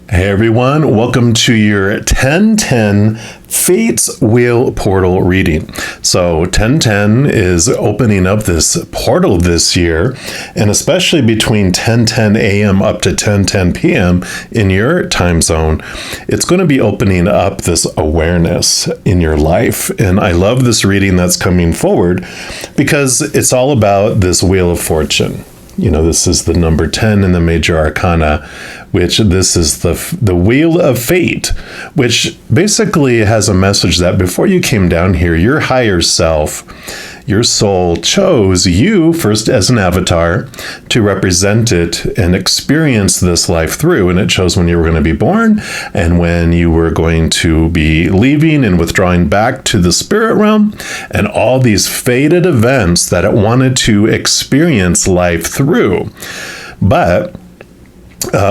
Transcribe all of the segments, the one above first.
Hey everyone, welcome to your 1010 Fates Wheel Portal reading. So 1010 is opening up this portal this year, and especially between 10:10 a.m. up to 10:10 p.m. in your time zone, it's going to be opening up this awareness in your life. And I love this reading that's coming forward because it's all about this Wheel of Fortune. You know, this is the number 10 in the major arcana, which this is the Wheel of Fate, which basically has a message that before you came down here, your higher self, your soul chose you first as an avatar to represent it and experience this life through. And it chose when you were going to be born and when you were going to be leaving and withdrawing back to the spirit realm, and all these fated events that it wanted to experience life through. But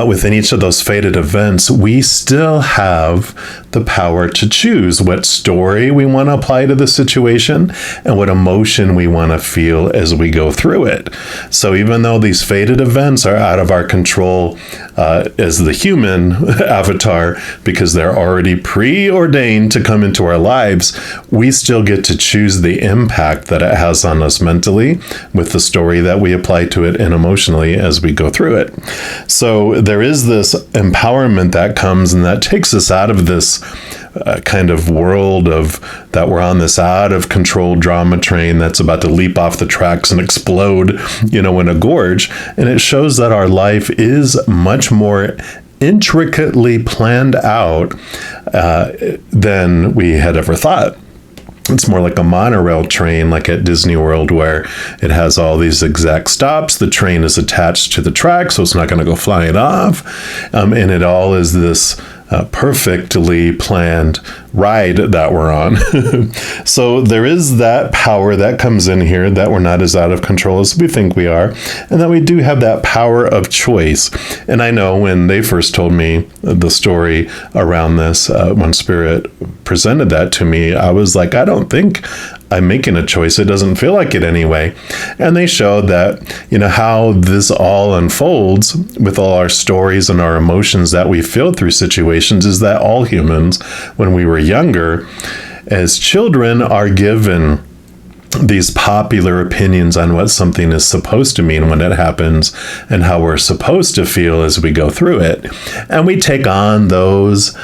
within each of those fated events, we still have the power to choose what story we want to apply to the situation and what emotion we want to feel as we go through it. So even though these fated events are out of our control as the human avatar, because they're already preordained to come into our lives, we still get to choose the impact that it has on us mentally with the story that we apply to it and emotionally as we go through it. So there is this empowerment that comes and that takes us out of this kind of world of that we're on this out of control drama train that's about to leap off the tracks and explode, in a gorge. And it shows that our life is much more intricately planned out than we had ever thought. It's more like a monorail train, like at Disney World, where it has all these exact stops. The train is attached to the track, so it's not going to go flying off. And it all is this perfectly planned ride that we're on. So there is that power that comes in here, that we're not as out of control as we think we are, and that we do have that power of choice. And I know when they first told me the story around this, when Spirit presented that to me, I was like, I don't think I'm making a choice. It doesn't feel like it anyway. And they showed that, how this all unfolds with all our stories and our emotions that we feel through situations is that all humans, when we were younger, as children, are given these popular opinions on what something is supposed to mean when it happens and how we're supposed to feel as we go through it. And we take on those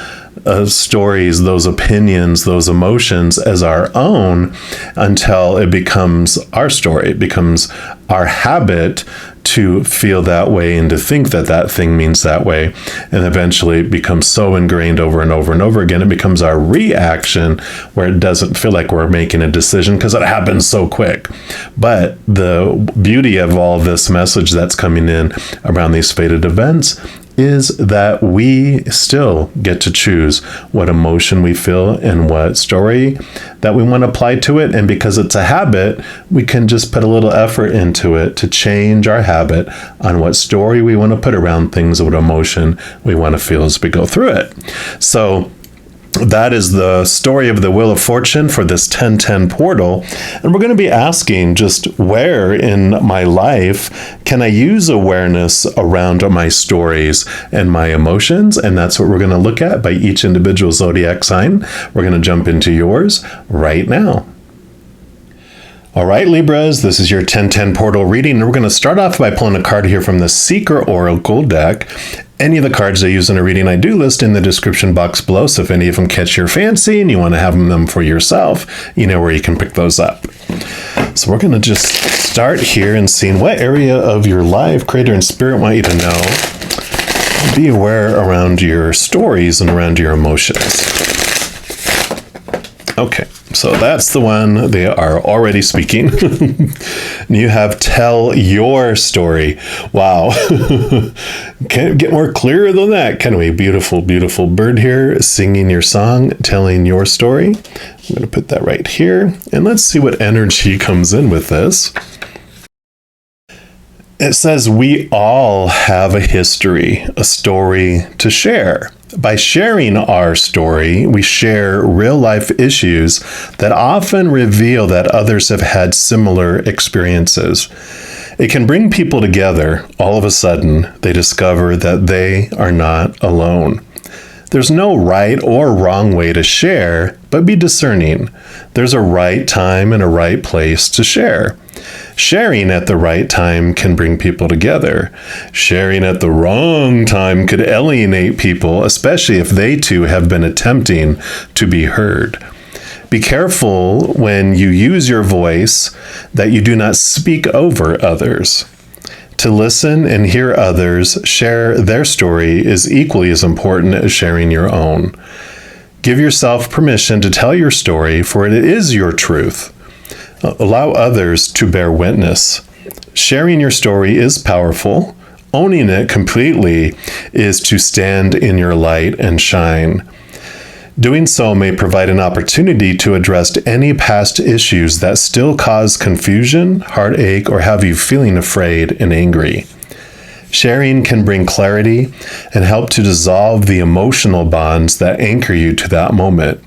stories, those opinions, those emotions as our own until it becomes our story. It becomes our habit to feel that way and to think that that thing means that way. And eventually it becomes so ingrained over and over and over again, it becomes our reaction where it doesn't feel like we're making a decision because it happens so quick. But the beauty of all this message that's coming in around these fated events is that we still get to choose what emotion we feel and what story that we want to apply to it. And because it's a habit, we can just put a little effort into it to change our habit on what story we want to put around things, what emotion we want to feel as we go through it. So that is the story of the Wheel of Fortune for this 1010 portal. And we're going to be asking just where in my life can I use awareness around my stories and my emotions? And that's what we're going to look at by each individual zodiac sign. We're going to jump into yours right now. All right, Libras, this is your 1010 portal reading. And we're going to start off by pulling a card here from the Seeker Oracle deck. Any of the cards I use in a reading I do list in the description box below, so if any of them catch your fancy and you want to have them for yourself, you know where you can pick those up. So we're going to just start here and seeing what area of your life Creator and Spirit want you to know. Be aware around your stories and around your emotions. Okay, so that's the one. They are already speaking. You have tell your story. Wow. Can't get more clearer than that, can we? Beautiful, beautiful bird here singing your song, telling your story. I'm going to put that right here. And let's see what energy comes in with this. It says we all have a history, a story to share. By sharing our story, we share real-life issues that often reveal that others have had similar experiences. It can bring people together. All of a sudden, they discover that they are not alone. There's no right or wrong way to share, but be discerning. There's a right time and a right place to share. Sharing at the right time can bring people together. Sharing at the wrong time could alienate people, especially if they too have been attempting to be heard. Be careful when you use your voice that you do not speak over others. To listen and hear others share their story is equally as important as sharing your own. Give yourself permission to tell your story, for it is your truth. Allow others to bear witness. Sharing your story is powerful. Owning it completely is to stand in your light and shine. Doing so may provide an opportunity to address any past issues that still cause confusion, heartache, or have you feeling afraid and angry. Sharing can bring clarity and help to dissolve the emotional bonds that anchor you to that moment.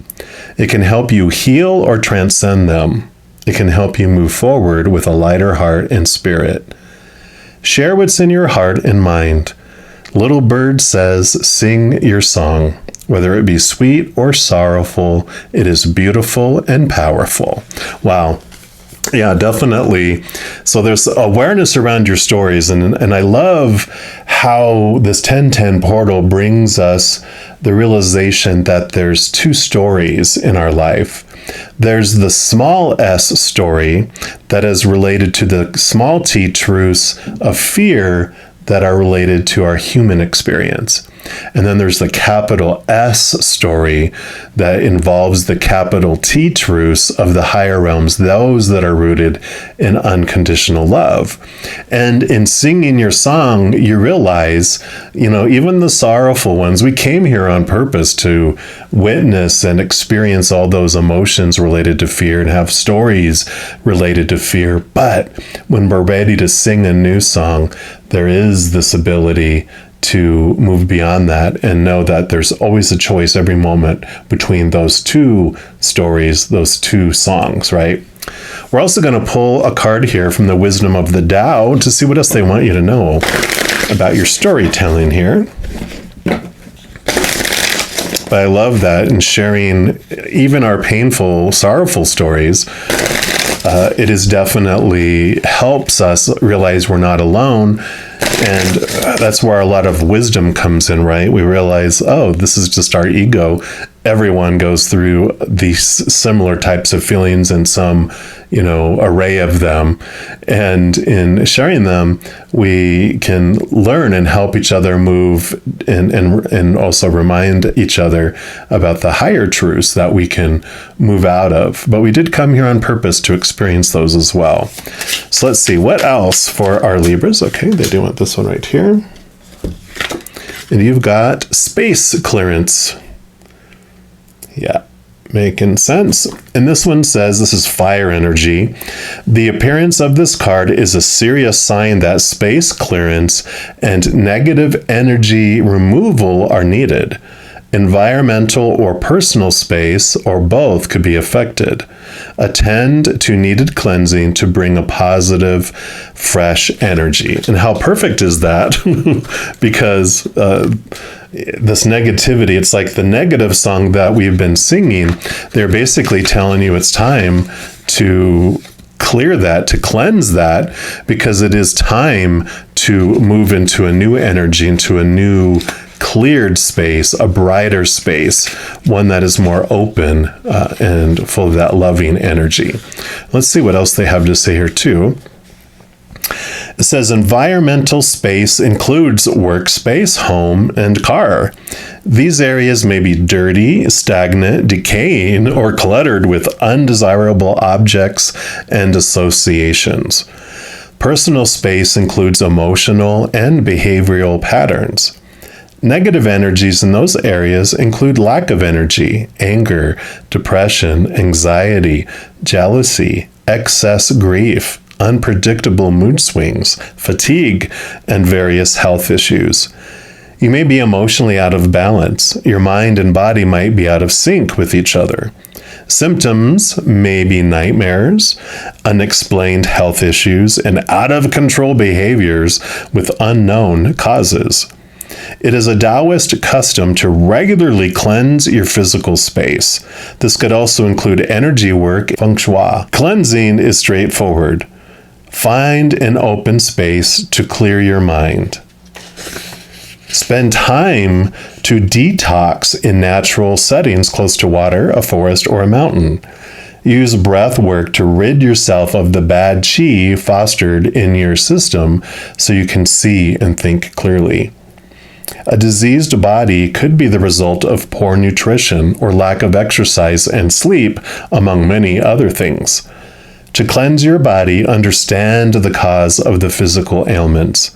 It can help you heal or transcend them. It can help you move forward with a lighter heart and spirit. Share what's in your heart and mind. Little Bird says, sing your song. Whether it be sweet or sorrowful, it is beautiful and powerful. Wow. Yeah, definitely. So there's awareness around your stories. And I love how this 1010 portal brings us the realization that there's two stories in our life. There's the small s story that is related to the small t truths of fear that are related to our human experience. And then there's the capital S story that involves the capital T truths of the higher realms, those that are rooted in unconditional love. And in singing your song, you realize, even the sorrowful ones, we came here on purpose to witness and experience all those emotions related to fear and have stories related to fear. But when we're ready to sing a new song, there is this ability to move beyond that and know that there's always a choice every moment between those two stories, those two songs, right? We're also going to pull a card here from the Wisdom of the Tao to see what else they want you to know about your storytelling here. But I love that in sharing even our painful, sorrowful stories. It is definitely helps us realize we're not alone. And that's where a lot of wisdom comes in, right? We realize, this is just our ego. Everyone goes through these similar types of feelings and some, array of them. And in sharing them, we can learn and help each other move and also remind each other about the higher truths that we can move out of. But we did come here on purpose to experience those as well. So let's see, what else for our Libras? Okay, they do want this one right here. And you've got space clearance. Yeah, making sense. And this one says, this is fire energy. The appearance of this card is a serious sign that space clearance and negative energy removal are needed. Environmental or personal space, or both, could be affected. Attend to needed cleansing to bring a positive, fresh energy. And how perfect is that? Because this negativity, it's like the negative song that we've been singing. They're basically telling you it's time to clear that, to cleanse that, because it is time to move into a new energy, into a new cleared space, a brighter space, one that is more open and full of that loving energy. Let's see what else they have to say here too. It says environmental space includes workspace, home, and car. These areas may be dirty, stagnant, decaying, or cluttered with undesirable objects and associations. Personal space includes emotional and behavioral patterns. Negative energies in those areas include lack of energy, anger, depression, anxiety, jealousy, excess grief, unpredictable mood swings, fatigue, and various health issues. You may be emotionally out of balance. Your mind and body might be out of sync with each other. Symptoms may be nightmares, unexplained health issues, and out-of-control behaviors with unknown causes. It is a Taoist custom to regularly cleanse your physical space. This could also include energy work, feng shui. Cleansing is straightforward. Find an open space to clear your mind. Spend time to detox in natural settings close to water, a forest, or a mountain. Use breath work to rid yourself of the bad qi fostered in your system so you can see and think clearly. A diseased body could be the result of poor nutrition or lack of exercise and sleep, among many other things. To cleanse your body, understand the cause of the physical ailments.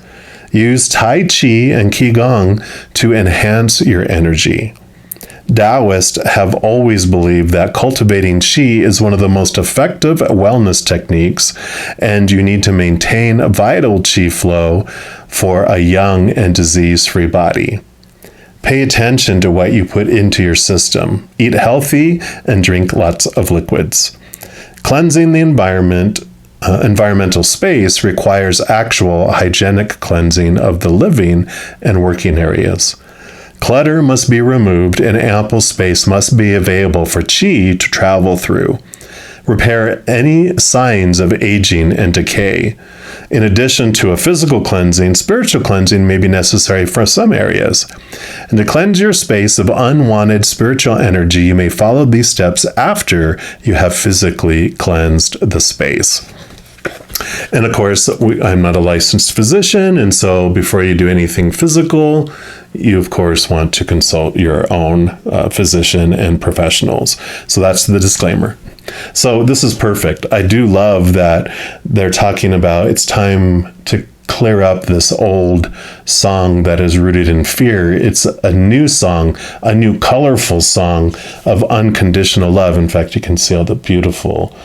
Use Tai Chi and Qigong to enhance your energy. Taoists have always believed that cultivating qi is one of the most effective wellness techniques, and you need to maintain a vital qi flow for a young and disease-free body. Pay attention to what you put into your system. Eat healthy and drink lots of liquids. Cleansing the environmental space requires actual hygienic cleansing of the living and working areas. Clutter must be removed and ample space must be available for qi to travel through. Repair any signs of aging and decay. In addition to a physical cleansing, spiritual cleansing may be necessary for some areas. And to cleanse your space of unwanted spiritual energy, you may follow these steps after you have physically cleansed the space. And of course, I'm not a licensed physician, and so before you do anything physical, you of course want to consult your own physician and professionals. So that's the disclaimer. So this is perfect. I do love that they're talking about it's time to clear up this old song that is rooted in fear. It's a new song, a new colorful song of unconditional love. In fact, you can see all the beautiful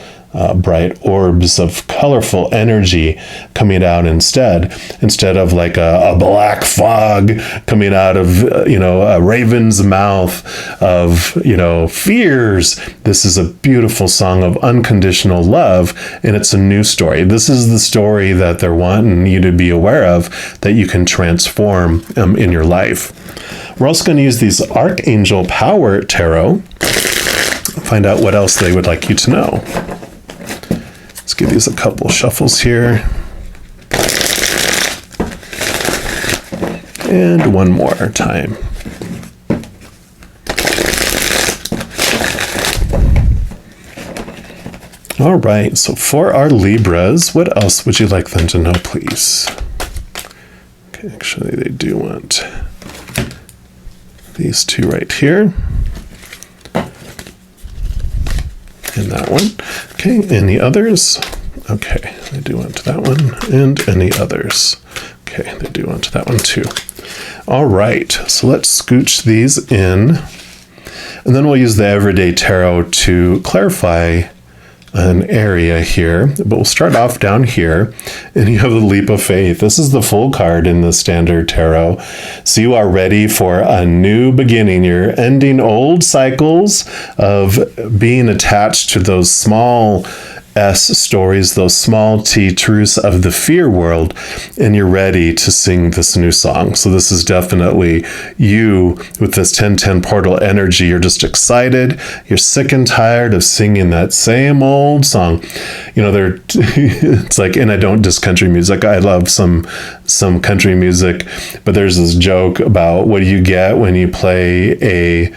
bright orbs of colorful energy coming out instead of like a black fog coming out of a raven's mouth of fears. This is a beautiful song of unconditional love, and it's a new story. This is the story that they're wanting you to be aware of, that you can transform in your life. We're also going to use these Archangel Power Tarot, find out what else they would like you to know. Let's give these a couple shuffles here. And one more time. All right, so for our Libras, what else would you like them to know, please? Okay, actually, they do want these two right here. And that one. Okay, any others? Okay, they do want that one. And any others? Okay, they do want that one too. All right, so let's scooch these in. And then we'll use the Everyday Tarot to clarify an area here, but we'll start off down here, and you have the Leap of Faith. This is the full card in the Standard Tarot. So you are ready for a new beginning. You're ending old cycles of being attached to those small S stories, those small T truths of the fear world, and you're ready to sing this new song. So this is definitely you with this 1010 portal energy. You're just excited. You're sick and tired of singing that same old song. It's like, and I don't diss country music. I love some country music, but there's this joke about what do you get when you play a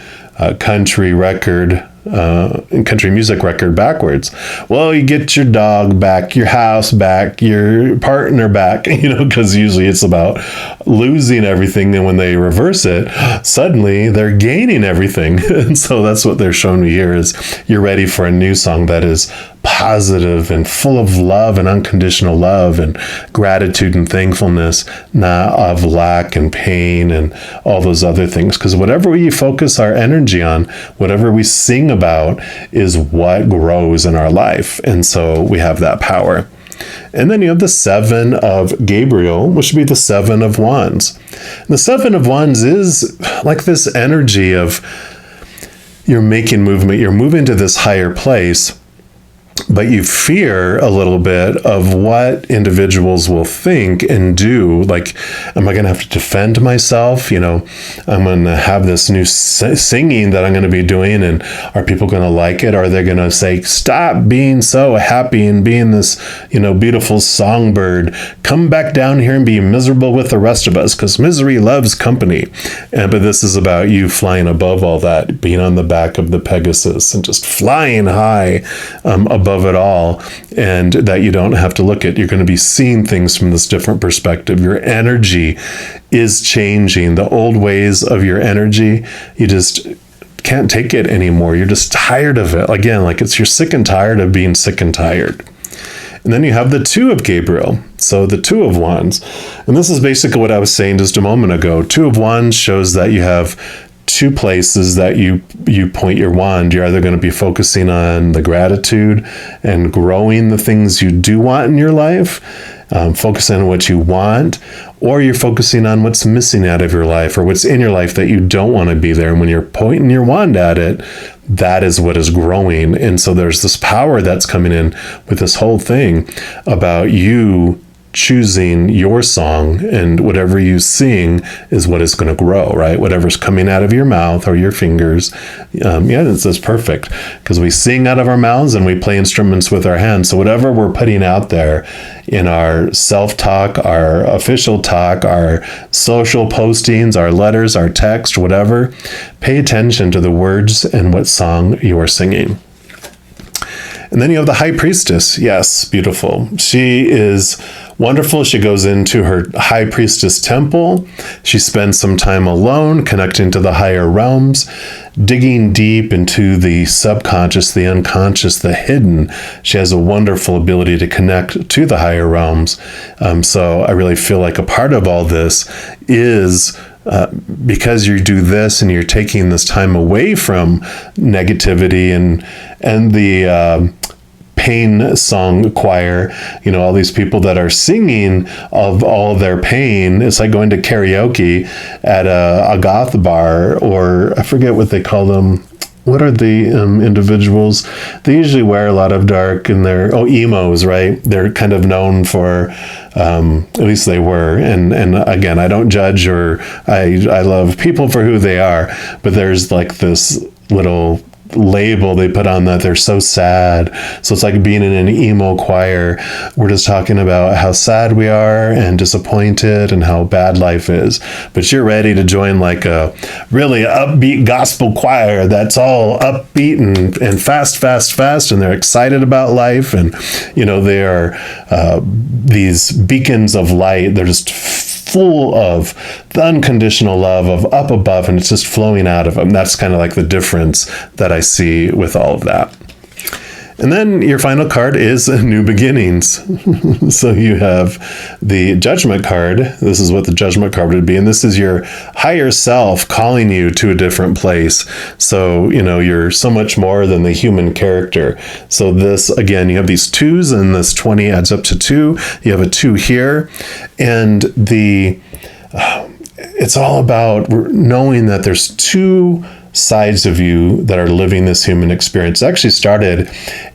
country record, country music record backwards. Well, you get your dog back, your house back, your partner back, because usually it's about losing everything, and when they reverse it, suddenly they're gaining everything. And so that's what they're showing me here is you're ready for a new song that is positive and full of love and unconditional love and gratitude and thankfulness, not of lack and pain and all those other things. Because whatever we focus our energy on, whatever we sing about, is what grows in our life. And so we have that power. And then you have the Seven of Gabriel, which would be the Seven of Wands. And the Seven of Wands is like this energy of, you're making movement, you're moving to this higher place, but you fear a little bit of what individuals will think and do. Like, am I going to have to defend myself? I'm going to have this new singing that I'm going to be doing, and are people going to like it? Are they going to say, stop being so happy and being this, beautiful songbird? Come back down here and be miserable with the rest of us, because misery loves company. But this is about you flying above all that, being on the back of the Pegasus and just flying high above it all, and that you don't have to look at. You're going to be seeing things from this different perspective. Your energy is changing. The old ways of your energy, you just can't take it anymore. You're just tired of it. Again, like you're sick and tired of being sick and tired. And then you have the Two of Gabriel. So the Two of Wands. And this is basically what I was saying just a moment ago. Two of Wands shows that you have two places that you point your wand. You're either going to be focusing on the gratitude and growing the things you do want in your life, focusing on what you want, or you're focusing on what's missing out of your life or what's in your life that you don't want to be there. And when you're pointing your wand at it, that is what is growing. And so there's this power that's coming in with this whole thing about you choosing your song, and whatever you sing is what is going to grow, right? Whatever's coming out of your mouth or your fingers. It's perfect, because we sing out of our mouths and we play instruments with our hands. So whatever we're putting out there in our self-talk, our official talk, our social postings, our letters, our text, whatever, pay attention to the words and what song you are singing. And then you have the High Priestess. Yes, beautiful. She is wonderful. She goes into her High Priestess temple. She spends some time alone, connecting to the higher realms, digging deep into the subconscious, the unconscious, the hidden. She has a wonderful ability to connect to the higher realms. So I really feel like a part of all this is because you do this and you're taking this time away from negativity and the pain song choir, all these people that are singing of all of their pain. It's like going to karaoke at a goth bar, or I forget what they call them. What are the individuals? They usually wear a lot of dark in their, emos, right? They're kind of known for, at least they were. And again, I don't judge, or I love people for who they are, but there's like this little label they put on that they're so sad. So it's like being in an emo choir. We're just talking about how sad we are and disappointed and how bad life is. But you're ready to join like a really upbeat gospel choir that's all upbeat and fast, and they're excited about life. And, they are these beacons of light. They're just full of the unconditional love of up above, and it's just flowing out of them. That's kind of like the difference that I see with all of that. And then your final card is New Beginnings. So you have the Judgment card. This is what the Judgment card would be. And this is your higher self calling you to a different place. So, you're so much more than the human character. So this, again, you have these twos, and this 20 adds up to 2. You have a 2 here. And it's all about knowing that there's 2 sides of you that are living this human experience. I actually started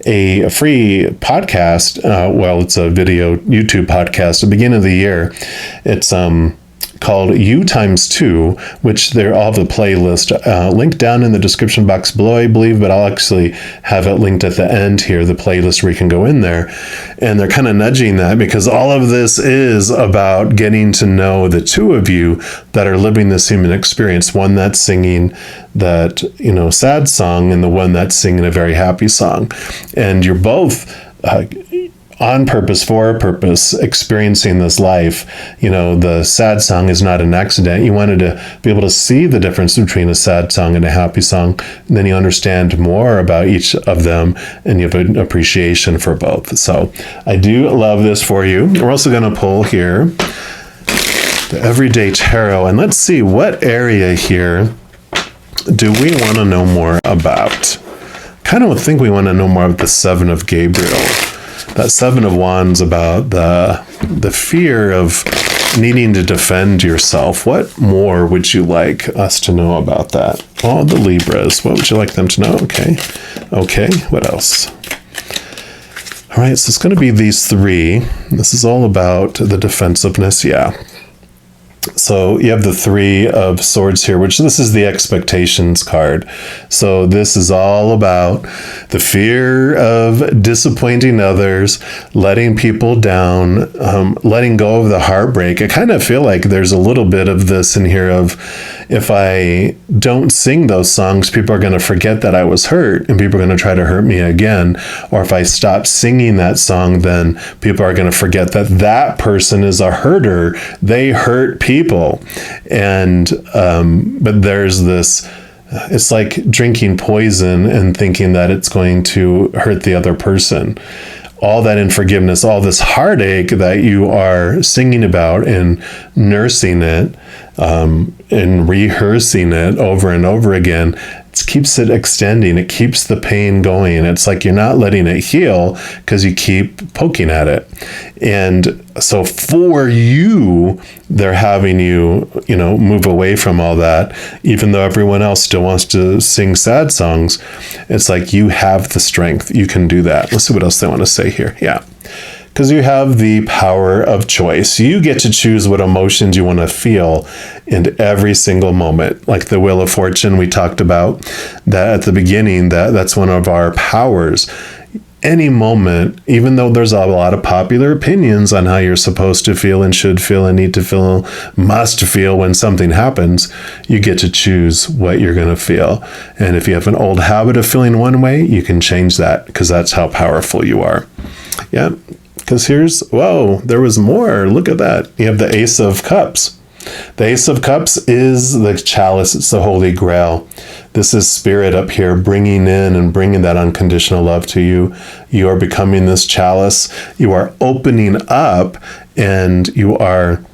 a free podcast. It's a video YouTube podcast at the beginning of the year. It's called You Times 2, which they're all the playlist linked down in the description box below, I believe, but I'll actually have it linked at the end here, the playlist where you can go in there. And they're kind of nudging that, because all of this is about getting to know the 2 of you that are living this human experience. One that's singing that, sad song, and the one that's singing a very happy song. And you're both on purpose, for a purpose, experiencing this life. The sad song is not an accident. You wanted to be able to see the difference between a sad song and a happy song. And then you understand more about each of them, and you have an appreciation for both. So I do love this for you. We're also going to pull here the Everyday Tarot, and let's see what area here do we want to know more about. Kind of think we want to know more about the 7 of Gabriel. That 7 of Wands, about the fear of needing to defend yourself. What more would you like us to know about that? All the Libras, what would you like them to know? Okay, what else? All right, so it's going to be these three. This is all about the defensiveness, yeah. So you have the Three of Swords here, which this is the expectations card. So this is all about the fear of disappointing others, letting people down, letting go of the heartbreak. I kind of feel like there's a little bit of this in here of, if I don't sing those songs, people are going to forget that I was hurt and people are going to try to hurt me again. Or if I stop singing that song, then people are going to forget that that person is a herder. They hurt people. And but there's this, it's like drinking poison and thinking that it's going to hurt the other person. All that in forgiveness, all this heartache that you are singing about and nursing it and rehearsing it over and over again, it keeps it extending. It keeps the pain going. It's like you're not letting it heal because you keep poking at it. And so for you, they're having you, move away from all that, even though everyone else still wants to sing sad songs. It's like you have the strength. You can do that. Let's see what else they want to say here. Yeah. Because you have the power of choice. You get to choose what emotions you want to feel in every single moment. Like the Wheel of Fortune we talked about, that at the beginning, that's one of our powers. Any moment, even though there's a lot of popular opinions on how you're supposed to feel and should feel and need to feel, must feel when something happens, you get to choose what you're going to feel. And if you have an old habit of feeling one way, you can change that, because that's how powerful you are. Yeah. Because there was more. Look at that. You have the Ace of Cups. The Ace of Cups is the chalice. It's the Holy Grail. This is spirit up here bringing in and bringing that unconditional love to you. You are becoming this chalice. You are opening up and you are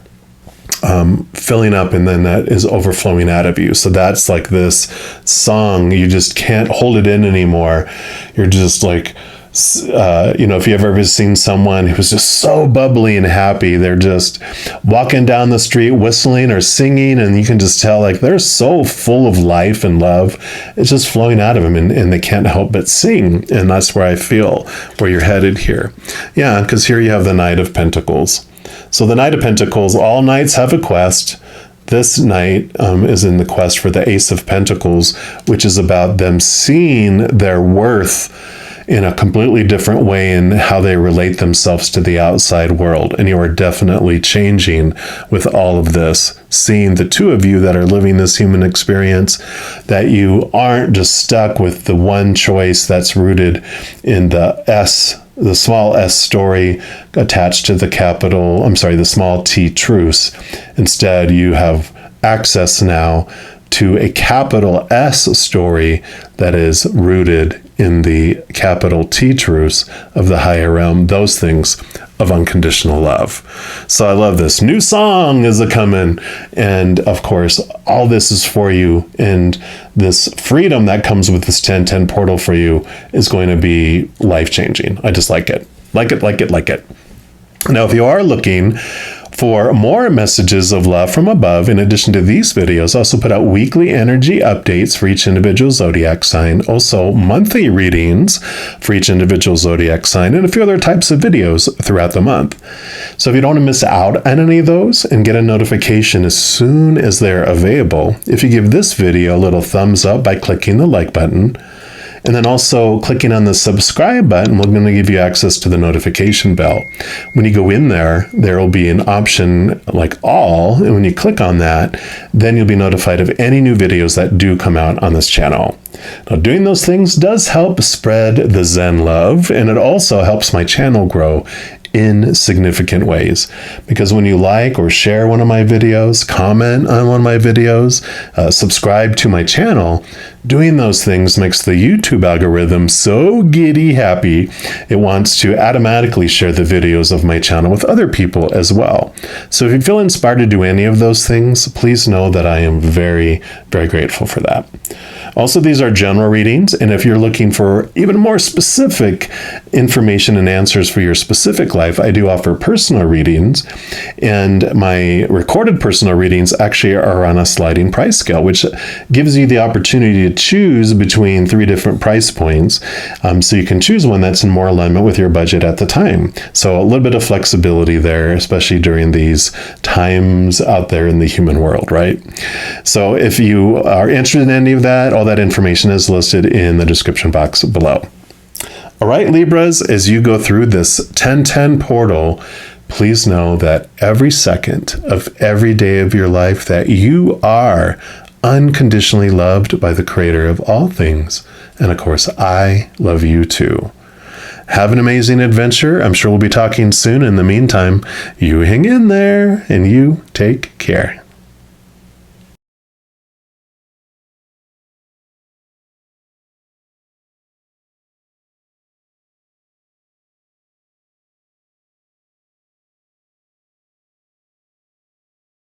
filling up, and then that is overflowing out of you. So that's like this song. You just can't hold it in anymore. You're just like, if you've ever seen someone who's just so bubbly and happy, they're just walking down the street whistling or singing, and you can just tell like they're so full of life and love. It's just flowing out of them, and they can't help but sing. And that's where I feel where you're headed here. Yeah, because here you have the Knight of Pentacles. So the Knight of Pentacles, all knights have a quest. This knight is in the quest for the Ace of Pentacles, which is about them seeing their worth in a completely different way in how they relate themselves to the outside world. And you are definitely changing with all of this, seeing the two of you that are living this human experience, that you aren't just stuck with the one choice that's rooted in the small s story attached to the small t truce. Instead, you have access now to a capital S story that is rooted in the capital T truths of the higher realm, those things of unconditional love. So I love this. New song is a-coming. And of course, all this is for you. And this freedom that comes with this 1010 portal for you is going to be life-changing. I just like it. Like it. Now, if you are looking for more messages of love from above, in addition to these videos, I also put out weekly energy updates for each individual zodiac sign, also monthly readings for each individual zodiac sign, and a few other types of videos throughout the month. So if you don't want to miss out on any of those and get a notification as soon as they're available, if you give this video a little thumbs up by clicking the like button, and then also clicking on the subscribe button, we're going to give you access to the notification bell. When you go in there will be an option like all, and when you click on that, then you'll be notified of any new videos that do come out on this channel. Now, doing those things does help spread the Zen love, and it also helps my channel grow in significant ways, because when you like or share one of my videos, comment on one of my videos, subscribe to my channel, doing those things makes the YouTube algorithm so giddy happy it wants to automatically share the videos of my channel with other people as well. So if you feel inspired to do any of those things, please know that I am very, very grateful for that. Also, these are general readings, and if you're looking for even more specific information and answers for your specific life, I do offer personal readings, and my recorded personal readings actually are on a sliding price scale, which gives you the opportunity to choose between 3 different price points, so you can choose one that's in more alignment with your budget at the time. So a little bit of flexibility there, especially during these times out there in the human world, right? So if you are interested in any of that, all that information is listed in the description box below. All right, Libras, as you go through this 1010 portal, please know that every second of every day of your life that you are unconditionally loved by the Creator of all things. And of course, I love you too. Have an amazing adventure. I'm sure we'll be talking soon. In the meantime, you hang in there and you take care.